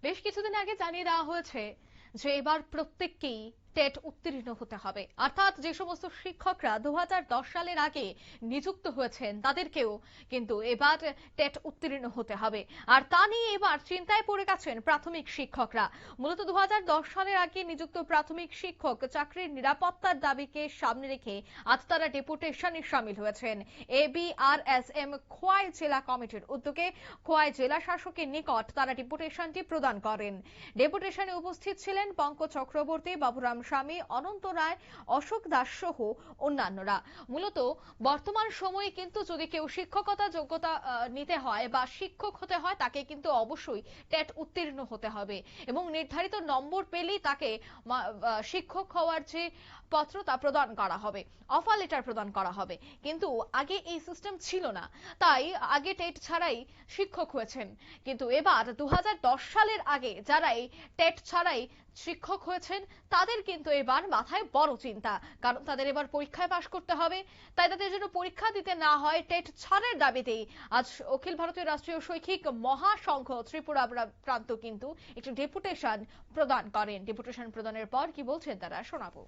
বেশ কিছুদিন আগে জানিয়ে দেওয়া হয়েছে যে এবার প্রত্যেককেই টেট উত্তীর্ণ হতে হবে, অর্থাৎ যে সমস্ত শিক্ষকরা 2010 সালের আগে নিযুক্ত হয়েছেন তাদেরকেও কিন্তু এবার টেট উত্তীর্ণ হতে হবে। আর তা নিয়ে এবার চিন্তায় পড়ে গেছেন প্রাথমিক শিক্ষকরা। মূলত 2010 সালের আগে নিযুক্ত প্রাথমিক শিক্ষক চাকরির নিরাপত্তার দাবিকে সামনে রেখে আজ তারা ডেপুটেশনে সামিল হয়েছেন। ABRSM খোয়াই জেলা কমিটির উদ্যোগে খোয়াই জেলা শাসকের নিকট তারা ডেপুটেশনটি প্রদান করেন। ডেপুটেশনে উপস্থিত ছিলেন পঙ্কজ চক্রবর্তী, বাবুরাম স্বামী, অনন্ত রায়, অশোক দাস সহ অন্যান্যরা। মূলত বর্তমান সময়ে কিন্তু যদি কেউ শিক্ষকতা যোগ্যতা নিতে হয় বা শিক্ষক হতে হয় তাকে কিন্তু অবশ্যই টেট উত্তীর্ণ হতে হবে এবং নির্ধারিত নম্বর পেলেই তাকে শিক্ষক হওয়ার যে পত্র তা প্রদান করা হবে, অফার লেটার প্রদান করা হবে। কিন্তু আগে এই সিস্টেম ছিল না, তাই আগে টেট ছাড়াই শিক্ষক হয়েছেন। কিন্তু এবার 2010 সালের আগে যারাই টেট ছাড়াই শিক্ষক হয়েছেন তাদের কিন্তু এবার মাথায় বড় চিন্তা, কারণ তাদের এবার পরীক্ষায় পাশ করতে হবে। তাই তাদের জন্য পরীক্ষা দিতে না হয় টেট ছাড়ের দাবিতেই আজ অখিল ভারতীয় রাষ্ট্রীয় শৈক্ষিক মহাসংঘ ত্রিপুরা প্রান্ত কিন্তু একটি ডেপুটেশন প্রদান করেন। ডেপুটেশন প্রদানের পর কি বলছেন তারা শোনাবো।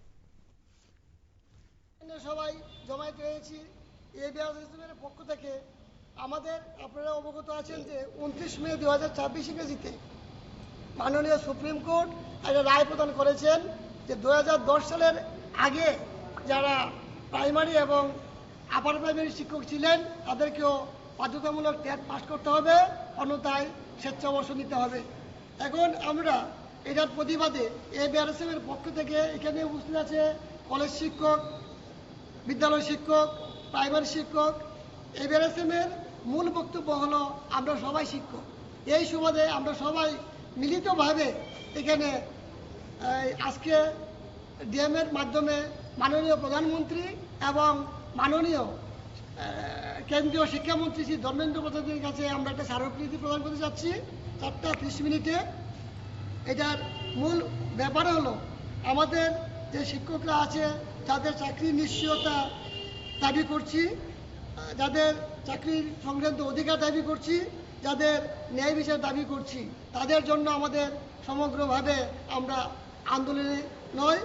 সবাই জমায়েত হয়েছি এবিআরএসএমের পক্ষ থেকে। আমাদের আপনারা অবগত আছেন যে 29 মে 2024 ইংরেজিতে মাননীয় সুপ্রিম কোর্ট একটা রায় প্রদান করেছেন যে 2010 সালের আগে যারা প্রাইমারি এবং আপার প্রাইমারি শিক্ষক ছিলেন তাদেরকেও বাধ্যতামূলক টেট পাস করতে হবে, অন্যথায় স্বেচ্ছাবসর নিতে হবে। এখন আমরা এটার প্রতিবাদে এবিআরএসএমের পক্ষ থেকে এখানে উপস্থিত আছে কলেজ শিক্ষক, বিদ্যালয় শিক্ষক, প্রাইমারি শিক্ষক। এবিআরএসএমের মূল বক্তব্য হলো আমরা সবাই শিক্ষক। এই সুবাদে আমরা সবাই মিলিতভাবে এখানে আজকে ডিএমের মাধ্যমে মাননীয় প্রধানমন্ত্রী এবং মাননীয় কেন্দ্রীয় শিক্ষামন্ত্রী শ্রী ধর্মেন্দ্র প্রসাদের কাছে আমরা একটা স্মারকলিপি প্রদান করতে যাচ্ছি 4:30 মিনিটে। এটার মূল ব্যাপার হলো আমাদের যে শিক্ষকরা আছে যাদের চাকরির নিশ্চয়তা দাবি করছি, যাদের চাকরির সংক্রান্ত অধিকার দাবি করছি, যাদের ন্যায় বিচার দাবি করছি, তাদের জন্য আমাদের সমগ্রভাবে আমরা আন্দোলনে নয়।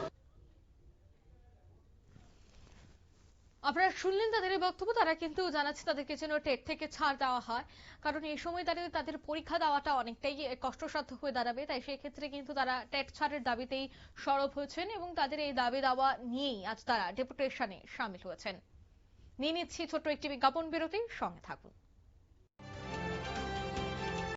আপনারা শুনলেন তাদের বক্তব্য। তারা কিন্তু জানাচ্ছে তাদেরকে যেন টেট থেকে ছাড় দেওয়া হয়, কারণ এই সময় দাঁড়িয়ে তাদের পরীক্ষা দেওয়াটা অনেকটাই কষ্টসাধ্য হয়ে দাঁড়াবে। তাই সেই ক্ষেত্রে কিন্তু তারা টেট ছাড়ের দাবিতেই সরব হয়েছেন এবং তাদের এই দাবি দাওয়া নিয়েই আজ তারা ডেপুটেশনে সামিল হয়েছেন। নিয়ে নিচ্ছি ছোট্ট একটি বিজ্ঞাপন বিরতি, সঙ্গে থাকুন।